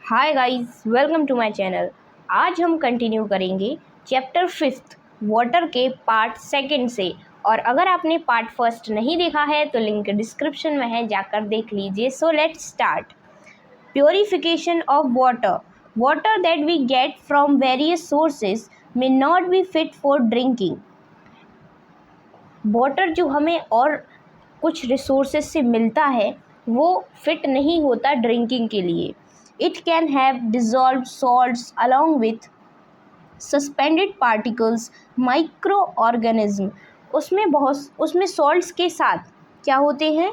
Hi guys, welcome to my channel. आज हम continue करेंगे चैप्टर 5 वाटर के पार्ट सेकंड से। और अगर आपने पार्ट फर्स्ट नहीं देखा है तो लिंक डिस्क्रिप्शन में है, जाकर देख लीजिए। So let's start. Purification of water. Water that we get from various sources may not be fit for drinking. Water जो हमें और कुछ रिसोर्सेज से मिलता है वो फिट नहीं होता ड्रिंकिंग के लिए। It can have dissolved salts along with suspended particles, microorganism। उसमें सॉल्ट्स के साथ क्या होते हैं?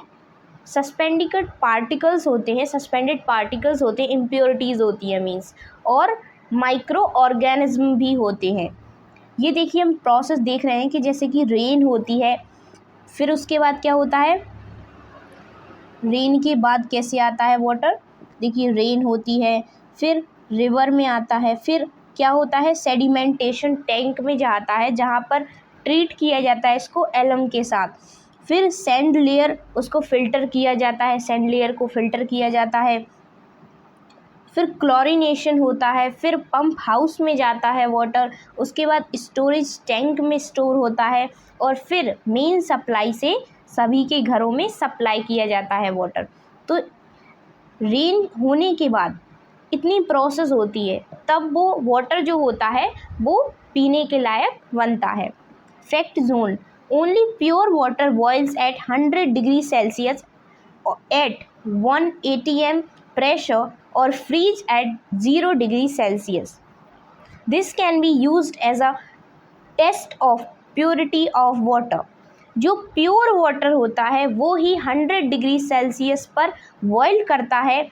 सस्पेंडिकेट पार्टिकल्स होते हैं, सस्पेंडेड पार्टिकल्स होते हैं, इम्प्योरिटीज़ होती हैं मीन्स, और माइक्रो ऑर्गेनिज्म भी होते हैं। ये देखिए, हम प्रोसेस देख रहे हैं कि जैसे कि रेन होती है, फिर उसके बाद क्या होता है? रेन के बाद कैसे आता है वाटर? देखिए, रेन होती है, फिर रिवर में आता है, फिर क्या होता है? सेडिमेंटेशन टैंक में जाता है, जहाँ पर ट्रीट किया जाता है इसको एलम के साथ। फिर सैंड लेयर, उसको फिल्टर किया जाता है, सैंड लेयर को फिल्टर किया जाता है। फिर क्लोरीनेशन होता है, फिर पंप हाउस में जाता है वाटर, उसके बाद स्टोरेज टैंक में स्टोर होता है, और फिर मेन सप्लाई से सभी के घरों में सप्लाई किया जाता है वाटर। तो रेन होने के बाद इतनी प्रोसेस होती है, तब वो वाटर जो होता है वो पीने के लायक बनता है। Fact zone. Only pure water boils at 100 degree Celsius at 1 atm pressure or freeze at 0 degree Celsius. This can be used as a test of purity of water. जो प्योर वाटर होता है वो ही 100 डिग्री सेल्सियस पर boil करता है।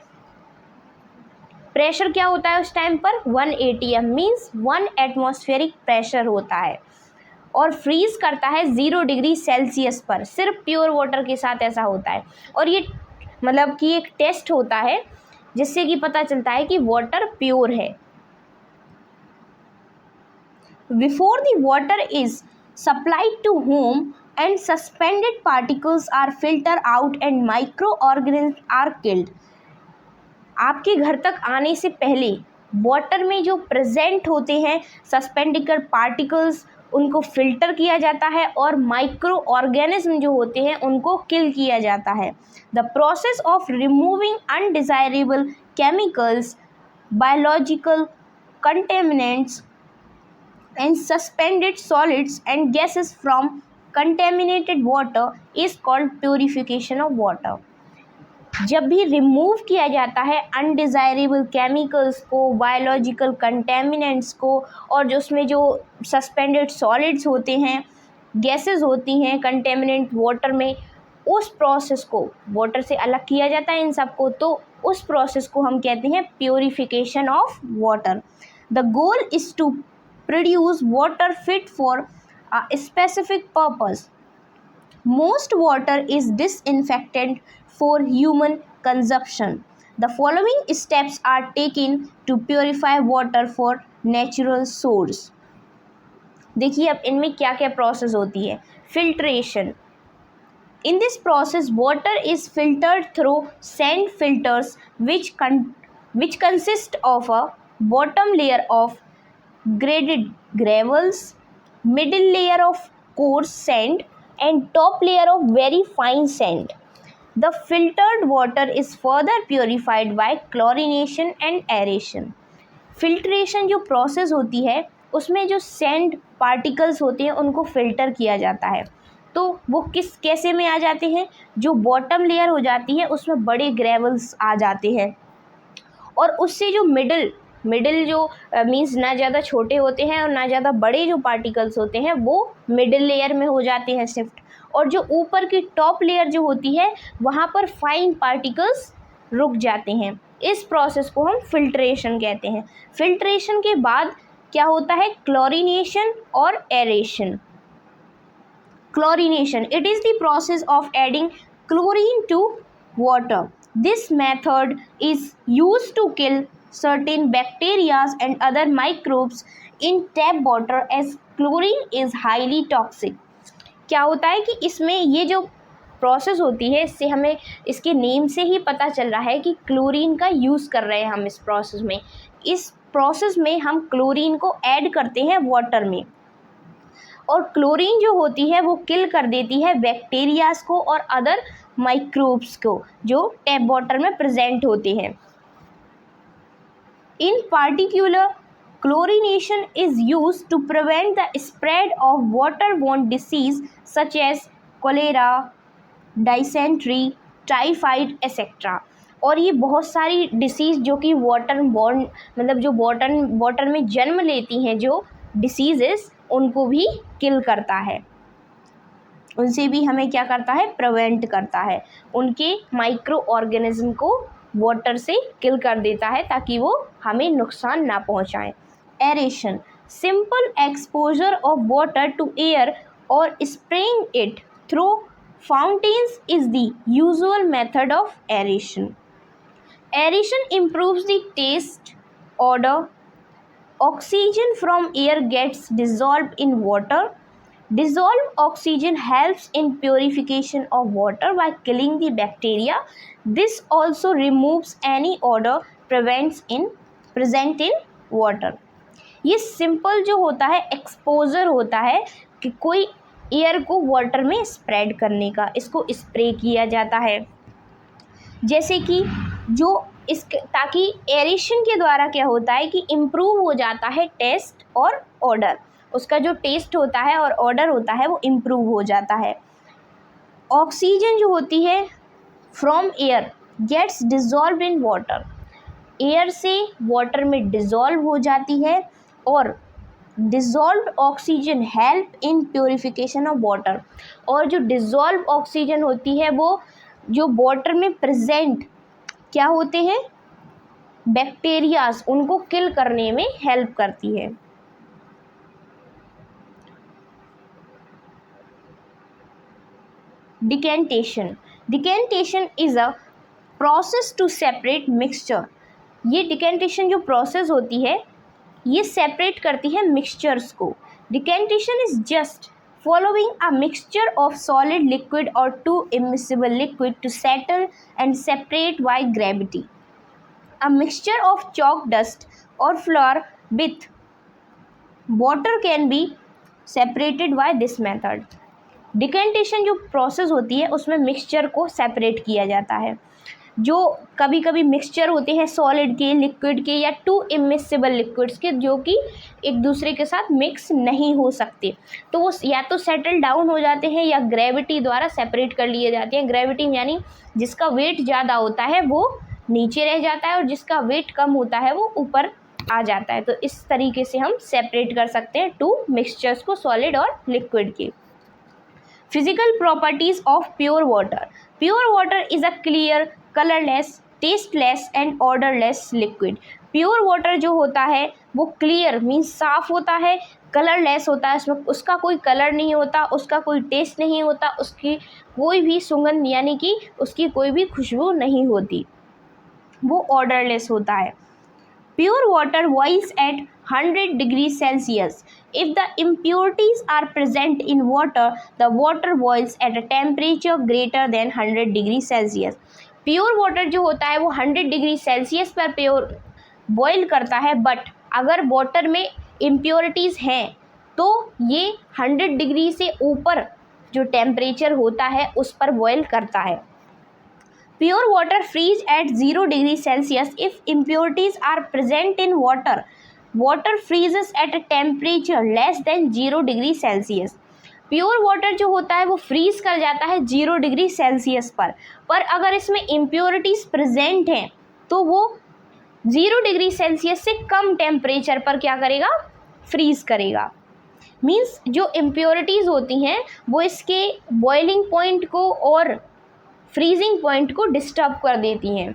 Pressure क्या होता है उस टाइम पर? 1 atm मीन्स 1 एटमॉस्फेरिक प्रेशर होता है, और फ्रीज करता है 0 डिग्री सेल्सियस पर। सिर्फ प्योर वाटर के साथ ऐसा होता है, और ये मतलब कि एक टेस्ट होता है जिससे कि पता चलता है कि वाटर प्योर है। Before the water is supplied to home and suspended particles are filter out and microorganism are killed. आपके घर तक आने से पहले वाटर में जो प्रेजेंट होते हैं सस्पेंडेड पार्टिकल्स, उनको फिल्टर किया जाता है, और माइक्रो ऑर्गेनिज्म जो होते हैं उनको किल किया जाता है। The process of removing undesirable chemicals, biological contaminants and suspended solids and gases from contaminated water is called purification of water. जब भी रिमूव किया जाता है अनडिज़ायरेबल केमिकल्स को, बायोलॉजिकल कंटेमिनेंट्स को, और जो उसमें जो सस्पेंडेड सॉलिड्स होते हैं, गैसेस होती हैं कंटेमिनेंट वाटर में, उस प्रोसेस को वाटर से अलग किया जाता है इन सबको। तो उस प्रोसेस को हम कहते हैं purification of water. The goal is to produce water fit for a specific purpose. Most water is disinfected for human consumption. The following steps are taken to purify water for natural source. देखिए, अब इनमें क्या क्या process होती है। Filtration. In this process, water is filtered through sand filters which consist of a bottom layer of graded gravels, middle layer of coarse sand, and top layer of very fine sand. The filtered water is further purified by chlorination and aeration. Filtration जो process होती है उसमें जो sand particles होते हैं उनको filter किया जाता है। तो वो कैसे में आ जाते हैं? जो बॉटम लेयर हो जाती है उसमें बड़े ग्रेवल्स आ जाते हैं, और उससे जो मिडिल जो मीन्स ना ज़्यादा छोटे होते हैं और ना ज़्यादा बड़े जो पार्टिकल्स होते हैं वो मिडिल लेयर में हो जाते हैं शिफ्ट, और जो ऊपर की टॉप लेयर जो होती है वहाँ पर फाइन पार्टिकल्स रुक जाते हैं। इस प्रोसेस को हम फिल्ट्रेशन कहते हैं। फिल्ट्रेशन के बाद क्या होता है? क्लोरीनेशन और aeration. Chlorination. It is the process of adding chlorine to water. This method is used to kill certain bacteria and other microbes in tap water as chlorine is highly toxic. क्या होता है कि इसमें ये जो process होती है, इससे हमें इसके नेम से ही पता चल रहा है कि क्लोरीन का यूज़ कर रहे हैं हम इस प्रोसेस में। इस प्रोसेस में हम क्लोरीन को ऐड करते हैं वाटर में, और क्लोरीन जो होती है वो किल कर देती है बैक्टीरियाज को और अदर माइक्रोब्स को जो टैप वाटर में प्रेजेंट होते हैं। इन particular, chlorination is used to prevent the spread of waterborne disease such as cholera, dysentery, typhoid etc. और ये बहुत सारी डिसीज़ जो कि वाटरबॉर्न मतलब जो वाटर में जन्म लेती हैं जो डिसीज़ेस, उनको भी किल करता है, उनसे भी हमें क्या करता है, प्रिवेंट करता है, उनके माइक्रो ऑर्गेनिज्म को वाटर से किल कर देता है ताकि वो हमें नुकसान ना पहुंचाएं। Aeration, simple exposure of water to air और spraying it through fountains is the usual method of aeration. Aeration improves the taste, odor, oxygen from air gets dissolved in water. Dissolved oxygen helps in purification of water by killing the bacteria. This also removes any odor present in water. ये simple जो होता है exposure होता है कि कोई air को water में स्प्रेड करने का, इसको स्प्रे किया जाता है, जैसे कि जो इस ताकि एरेशन के द्वारा क्या होता है कि इम्प्रूव हो जाता है टेस्ट और ऑर्डर, उसका जो टेस्ट होता है और ऑर्डर होता है वो इम्प्रूव हो जाता है। ऑक्सीजन जो होती है from air gets dissolve in water, air से वाटर में डिज़ोल्व हो जाती है, और dissolved oxygen help in purification of water, और जो डिज़ोल्व ऑक्सीजन होती है वो जो वाटर में प्रेजेंट क्या होते हैं, बैक्टीरियाज, उनको किल करने में हेल्प करती है। Decantation, decantation is a process to separate mixture. ये डिकेंटेशन जो प्रोसेस होती है ये सेपरेट करती है मिक्सचर्स को। Decantation is just following a mixture of solid liquid or two immiscible liquid to settle and separate by gravity. A mixture of chalk dust or flour with water can be separated by this method. Decantation जो process होती है उसमें mixture को separate किया जाता है। जो कभी कभी मिक्सचर होते हैं सॉलिड के, लिक्विड के या टू इमिसिबल लिक्विड्स के जो कि एक दूसरे के साथ मिक्स नहीं हो सकते, तो वो या तो सेटल डाउन हो जाते हैं या ग्रेविटी द्वारा सेपरेट कर लिए जाते हैं। ग्रेविटी यानी जिसका वेट ज़्यादा होता है वो नीचे रह जाता है और जिसका वेट कम होता है वो ऊपर आ जाता है। तो इस तरीके से हम सेपरेट कर सकते हैं टू मिक्सचर्स को, सॉलिड और लिक्विड के। Physical properties of pure water. Pure water is a clear, colourless, tasteless and odourless liquid. Pure water जो होता है वो क्लियर मीन्स साफ होता है, कलरलेस होता है, उसमें उसका कोई कलर नहीं होता, उसका कोई टेस्ट नहीं होता, उसकी कोई भी सुगंध यानी कि उसकी कोई भी खुशबू नहीं होती, वो ऑर्डरलेस होता है। Pure water boils at 100 degrees Celsius. If the impurities are present in water, the water boils at a temperature greater than 100 degrees Celsius. Pure water जो होता है वो 100 डिग्री सेल्सियस पर प्योर बॉयल करता है, बट अगर वाटर में impurities हैं तो ये 100 डिग्री से ऊपर जो टेम्परेचर होता है उस पर बॉयल करता है। Pure water freeze at 0 degree Celsius if impurities are present in water. Water freezes at a temperature less than 0 degree Celsius. Pure water जो होता है वो फ्रीज कर जाता है 0 डिग्री सेल्सियस पर अगर इसमें इम्प्योरिटीज प्रेजेंट हैं तो वो 0 डिग्री सेल्सियस से कम टेम्परेचर पर क्या करेगा, फ्रीज करेगा। मीन्स जो इम्प्योरिटीज़ होती हैं वो इसके बॉइलिंग पॉइंट को और फ्रीजिंग पॉइंट को डिस्टर्ब कर देती हैं।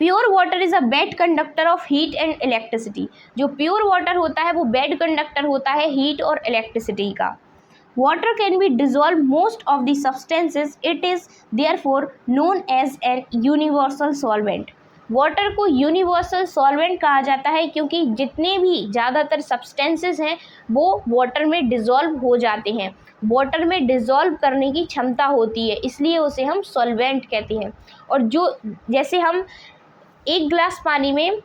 Pure water is a bad conductor of heat and electricity. जो प्योर वाटर होता है वो बेड कंडक्टर होता है हीट और इलेक्ट्रिसिटी का। Water can be dissolve most of the substances, it is therefore known as an universal solvent. Water को universal solvent कहा जाता है क्योंकि जितने भी ज़्यादातर सब्सटेंसेस हैं वो वाटर में डिज़ोल्व हो जाते हैं, वाटर में डिज़ोल्व करने की क्षमता होती है, इसलिए उसे हम सॉल्वेंट कहते हैं। और जो जैसे हम 1 गिलास पानी में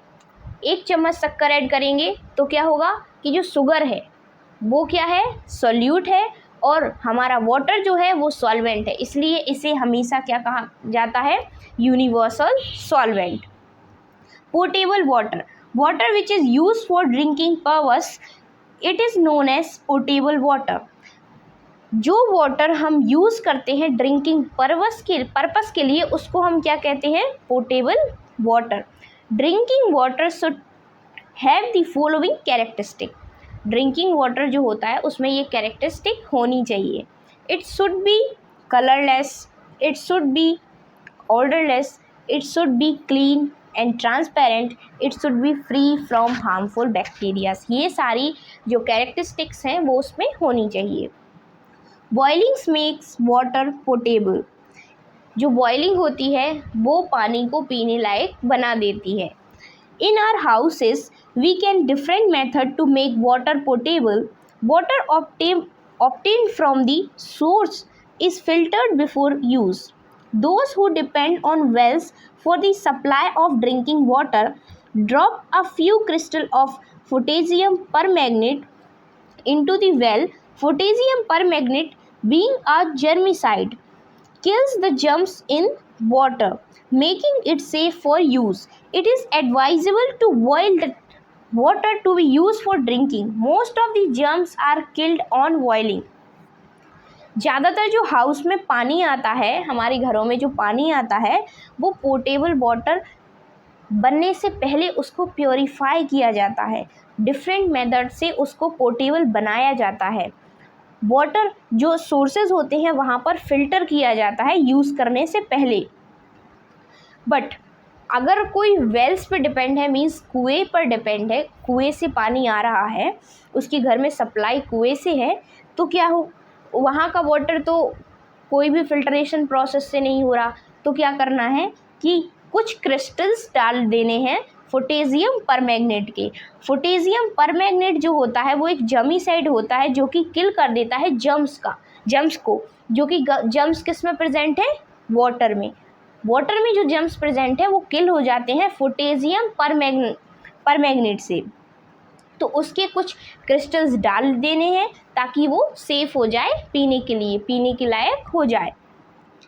1 चम्मच शक्कर ऐड करेंगे तो क्या होगा कि जो शुगर है वो क्या है, सॉल्यूट है, और हमारा वाटर जो है वो सॉल्वेंट है, इसलिए इसे हमेशा क्या कहा जाता है, universal solvent. Portable water, water which is use for drinking purpose, it is known as portable water. जो वाटर हम यूज़ करते हैं ड्रिंकिंग पर्पस के लिए उसको हम क्या कहते हैं, portable water. Drinking water should have the following characteristic, drinking water जो होता है उसमें ये कैरेक्टरिस्टिक होनी चाहिए। It should be colourless, it should be odorless, it should be clean and transparent, it should be free from harmful bacteria। ये सारी जो कैरेक्टरिस्टिक्स हैं वो उसमें होनी चाहिए। बॉइलिंग मेक्स वाटर पोर्टेबल, जो बॉइलिंग होती है वो पानी को पीने लायक बना देती है। In our houses we can different method to make water portable. Water obtained from the source is filtered before use. Those who depend on wells for the supply of drinking water drop a few crystals of potassium permanganate into the well. Potassium permanganate, being a germicide, kills the germs in water, making it safe for use. It is advisable to boil the water to be used for drinking. Most of the germs are killed on boiling. ज़्यादातर जो house में पानी आता है, हमारे घरों में जो पानी आता है वो पोर्टेबल वाटर बनने से पहले उसको प्योरीफाई किया जाता है, डिफरेंट मेथड से उसको पोर्टेबल बनाया जाता है। वाटर जो सोर्सेज होते हैं वहाँ पर फिल्टर किया जाता है यूज़ करने से पहले। बट अगर कोई वेल्स पे डिपेंड है, मीन्स कुएं पर डिपेंड है, कुएं से पानी आ रहा है, उसके घर में सप्लाई कुएं से है, तो क्या हो, वहाँ का वाटर तो कोई भी फिल्ट्रेशन प्रोसेस से नहीं हो रहा, तो क्या करना है कि कुछ क्रिस्टल्स डाल देने हैं पोटेशियम परमैंगनेट के। पोटेशियम परमैंगनेट जो होता है वो एक जर्मिसाइड होता है जो कि किल कर देता है जर्म्स को, जो कि जर्म्स किस में प्रेजेंट है, वाटर में। वाटर में जो जर्म्स प्रेजेंट है वो किल हो जाते हैं पोटेशियम परमैंगनेट से। तो उसके कुछ क्रिस्टल्स डाल देने हैं ताकि वो सेफ़ हो जाए पीने के लिए, पीने के लायक हो जाए।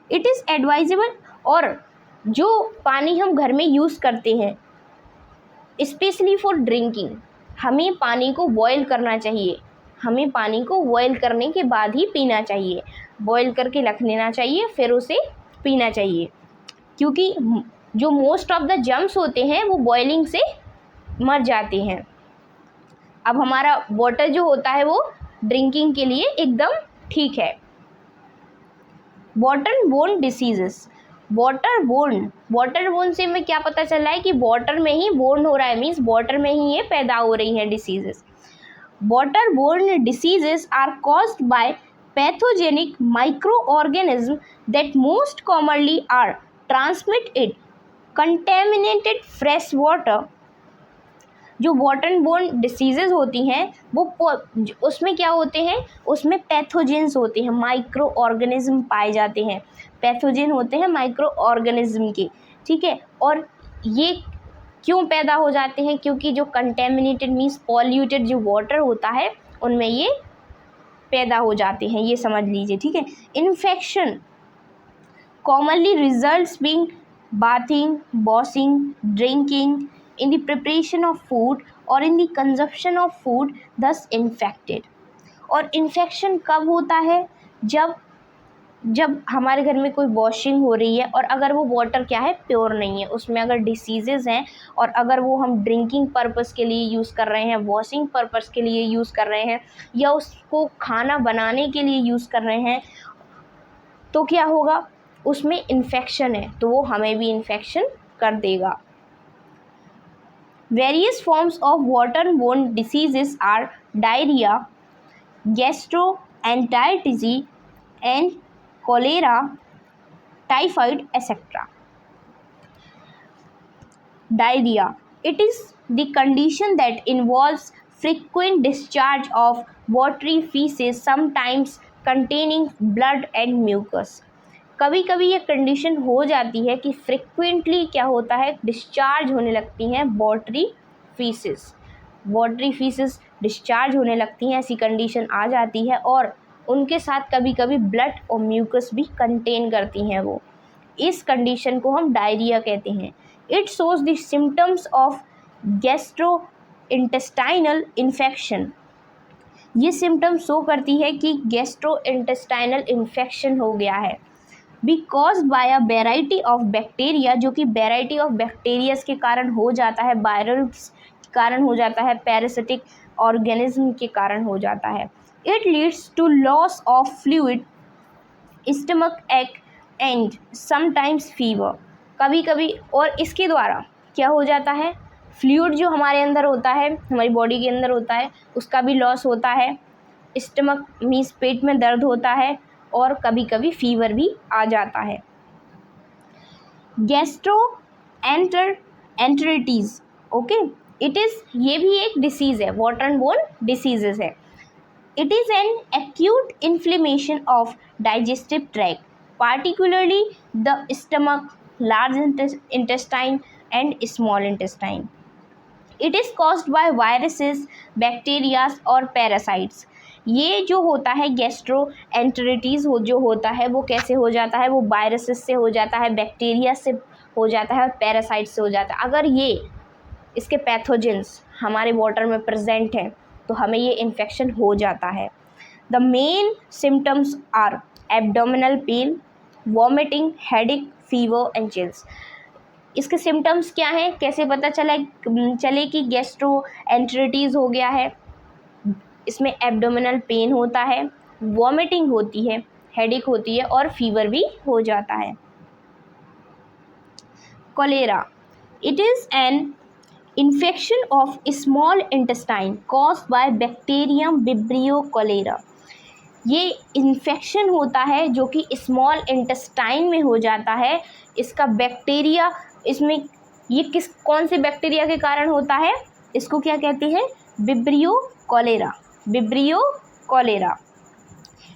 इट इज़ एडवाइजेबल, और जो पानी हम घर में यूज़ करते हैं स्पेशली फॉर ड्रिंकिंग, हमें पानी को बॉयल करना चाहिए, हमें पानी को बॉयल करने के बाद ही पीना चाहिए, बॉयल करके रख लेना चाहिए फिर उसे पीना चाहिए, क्योंकि जो मोस्ट ऑफ द जर्म्स होते हैं वो बॉइलिंग से मर जाते हैं। अब हमारा वाटर जो होता है वो ड्रिंकिंग के लिए एकदम ठीक है। Water borne diseases, water born से हमें क्या पता चल रहा है कि वाटर में ही बोर्न हो रहा है, मीन्स वाटर में ही ये पैदा हो रही हैं diseases. Water borne diseases are caused by pathogenic microorganism that most commonly are transmitted contaminated fresh water. जो वाटर बोर्न डिसीजेज होती हैं वो उसमें क्या होते हैं, उसमें पैथोजेंस होते हैं, माइक्रो ऑर्गेनिज्म पाए जाते हैं, पैथोजेन होते हैं माइक्रो ऑर्गेनिज्म के, ठीक है। और ये क्यों पैदा हो जाते हैं, क्योंकि जो कंटेमिनेटेड मीन्स पॉल्यूटेड जो वाटर होता है उनमें ये पैदा हो जाते हैं, ये समझ लीजिए, ठीक है। Infection commonly results being bathing, washing, drinking, in the preparation of food or in the consumption of food, thus infected। और इन्फेक्शन कब होता है, जब हमारे घर में कोई वॉशिंग हो रही है और अगर वो वाटर क्या है, प्योर नहीं है, उसमें अगर डिसीजेज़ हैं और अगर वो हम ड्रिंकिंग पर्पस के लिए यूज़ कर रहे हैं, वॉशिंग पर्पस के लिए यूज़ कर रहे हैं, या उसको खाना बनाने के लिए यूज़ कर रहे हैं, तो क्या होगा, उसमें इन्फेक्शन है तो वो हमें भी इन्फेक्शन कर देगा। Various forms of water borne diseases are diarrhoea, gastroenteritis and cholera, typhoid etcetera. Diarrhea. It is the condition that involves frequent discharge of watery feces, sometimes containing blood and mucus. कभी कभी ये condition हो जाती है कि frequently क्या होता है, डिस्चार्ज होने लगती हैं वाटरी फीसेस डिस्चार्ज होने लगती हैं, ऐसी कंडीशन आ जाती है और उनके साथ कभी कभी ब्लड और म्यूकस भी कंटेन करती हैं वो। इस कंडीशन को हम डायरिया कहते हैं। It shows the symptoms of gastro intestinal infection. ये सिम्टम्स शो करती है कि गैस्ट्रो इंटेस्टाइनल इन्फेक्शन हो गया है। B caused by a variety of bacteria, जो कि वेराइटी ऑफ बैक्टीरियाज के कारण हो जाता है, वायरल्स के कारण हो जाता है, पैरासिटिक ऑर्गेनिज्म के कारण हो जाता है। It leads to loss of fluid, stomach ache and sometimes fever. कभी कभी और इसके द्वारा क्या हो जाता है, फ्लूइड जो हमारे अंदर होता है, हमारी बॉडी के अंदर होता है, उसका भी लॉस होता है, स्टमक मीन्स पेट में दर्द होता है और कभी कभी फीवर भी आ जाता है। गैस्ट्रो एंटरिटीज़, ओके, इट इज़, ये भी एक डिसीज़ है, वाटर एंड बोन डिसीजेस है। It is an acute inflammation of digestive tract, particularly the stomach, large intestine and small intestine. It is caused by viruses, bacteria और parasites. ये जो होता है गैस्ट्रोएंटेरिटिस जो होता है वो कैसे हो जाता है, वो वायरसेस से हो जाता है, बैक्टीरिया से हो जाता है और पैरासाइट से हो जाता है। अगर ये इसके पैथोजेंस हमारे वाटर में प्रेजेंट हैं तो हमें ये इन्फेक्शन हो जाता है। The main symptoms are abdominal pain, vomiting, headache, fever and chills. इसके सिम्टम्स क्या हैं, कैसे पता चले कि गैस्ट्रोएंटेरिटिस हो गया है। इसमें एब्डोमिनल पेन होता है, वॉमिटिंग होती है, हेडेक होती है और फीवर भी हो जाता है। Cholera, it is an infection of small intestine caused by bacterium Vibrio cholerae. ये इन्फेक्शन होता है जो कि स्मॉल इंटेस्टाइन में हो जाता है। इसका बैक्टीरिया, इसमें ये कौन से बैक्टीरिया के कारण होता है, इसको क्या कहते हैं, Vibrio cholerae.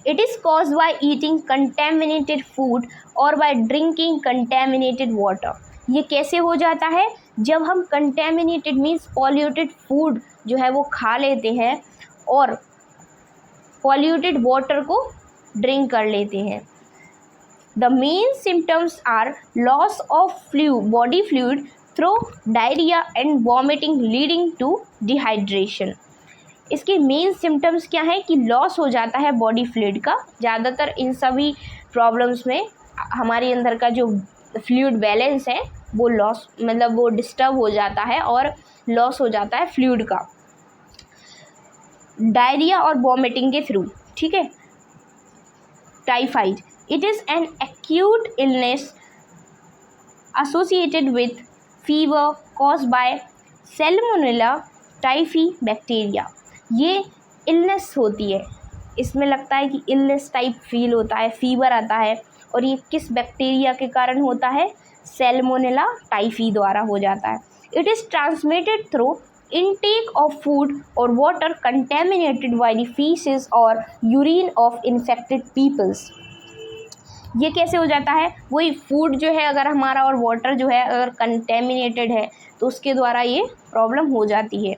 It is caused by eating contaminated food और बाय ड्रिंकिंग कंटेमिनेटेड वाटर। ये कैसे हो जाता है, जब हम कंटेमिनेटेड मीन्स पॉल्यूटेड फूड जो है वो खा लेते हैं और पॉल्यूटेड वाटर को ड्रिंक कर लेते हैं। The main symptoms are loss of body fluid through diarrhoea and vomiting leading to dehydration. इसके मेन सिम्टम्स क्या है कि लॉस हो जाता है बॉडी फ्लूइड का। ज़्यादातर इन सभी प्रॉब्लम्स में हमारे अंदर का जो फ्लूइड बैलेंस है वो लॉस, मतलब वो डिस्टर्ब हो जाता है और लॉस हो जाता है फ्लूइड का डायरिया और वॉमिटिंग के थ्रू, ठीक है। Typhoid, it is an acute illness associated with fever caused by Salmonella typhi bacteria. ये इलनेस होती है, इसमें लगता है कि इलनेस टाइप फील होता है, फीवर आता है, और ये किस बैक्टीरिया के कारण होता है, सैल्मोनेला टाइफी द्वारा हो जाता है। It is transmitted through intake of food or water contaminated by the feces or urine of infected peoples। ये कैसे हो जाता है, वही फूड जो है अगर हमारा और वाटर जो है अगर कंटेमिनेटेड है तो उसके द्वारा ये प्रॉब्लम हो जाती है।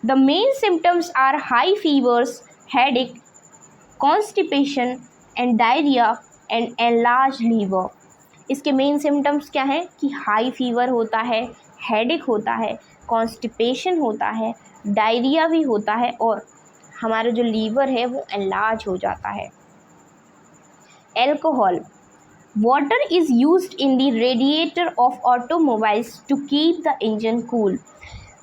The main symptoms are high fevers, headache, constipation and diarrhoea and enlarge liver. इसके मेन सिम्टम्स क्या हैं कि हाई फीवर होता है, हेडेक होता है, कॉन्स्टिपेशन होता है, डायरिया भी होता है और हमारा जो लीवर है वो एनलार्ज हो जाता है। Alcohol, water is used in the radiator of automobiles to keep the engine cool.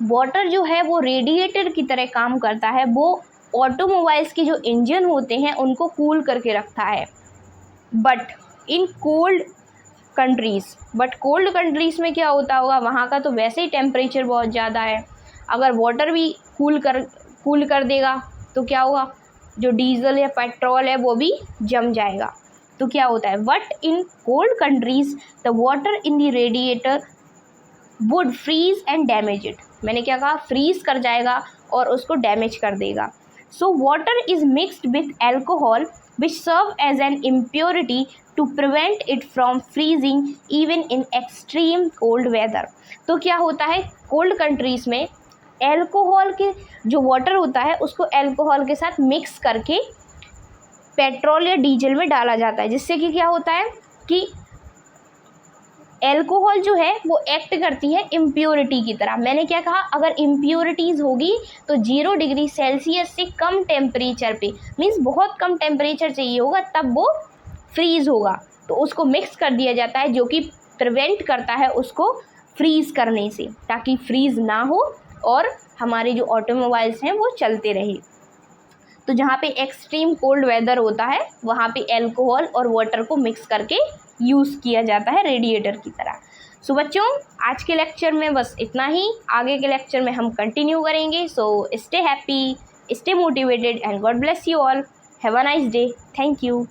Water जो है वो रेडिएटर की तरह काम करता है, वो ऑटोमोबाइल्स के जो इंजन होते हैं उनको कूल करके रखता है। बट इन कोल्ड कंट्रीज़ में क्या होता होगा, वहाँ का तो वैसे ही टेम्परेचर बहुत ज़्यादा है, अगर वाटर भी कूल कर देगा तो क्या होगा, जो डीजल या पेट्रोल है वो भी जम जाएगा। तो क्या होता है, but in cold countries the water in the radiator would freeze and damage it. मैंने क्या कहा, फ्रीज कर जाएगा और उसको डैमेज कर देगा। So water is mixed with alcohol which serve as an impurity to prevent it from freezing even in extreme cold weather. तो क्या होता है, कोल्ड कंट्रीज़ में एल्कोहल के जो वाटर होता है उसको एल्कोहल के साथ मिक्स करके पेट्रोल या डीजल में डाला जाता है, जिससे कि क्या होता है कि एल्कोहल जो है वो एक्ट करती है इम्प्योरिटी की तरह। मैंने क्या कहा, अगर इम्प्योरिटीज़ होगी तो 0 डिग्री सेल्सियस से कम टेम्परेचर पे, मीन्स बहुत कम टेम्परेचर चाहिए होगा तब वो फ्रीज़ होगा, तो उसको मिक्स कर दिया जाता है, जो कि प्रिवेंट करता है उसको फ्रीज़ करने से, ताकि फ्रीज़ ना हो और हमारे जो ऑटोमोबाइल्स हैं वो चलते रहे। तो जहाँ पे एक्सट्रीम कोल्ड वेदर होता है वहाँ पे एल्कोहल और वाटर को मिक्स करके यूज़ किया जाता है रेडिएटर की तरह। सो बच्चों, आज के लेक्चर में बस इतना ही, आगे के लेक्चर में हम कंटिन्यू करेंगे। So stay happy, stay motivated and God bless you all. Have a nice day. Thank you.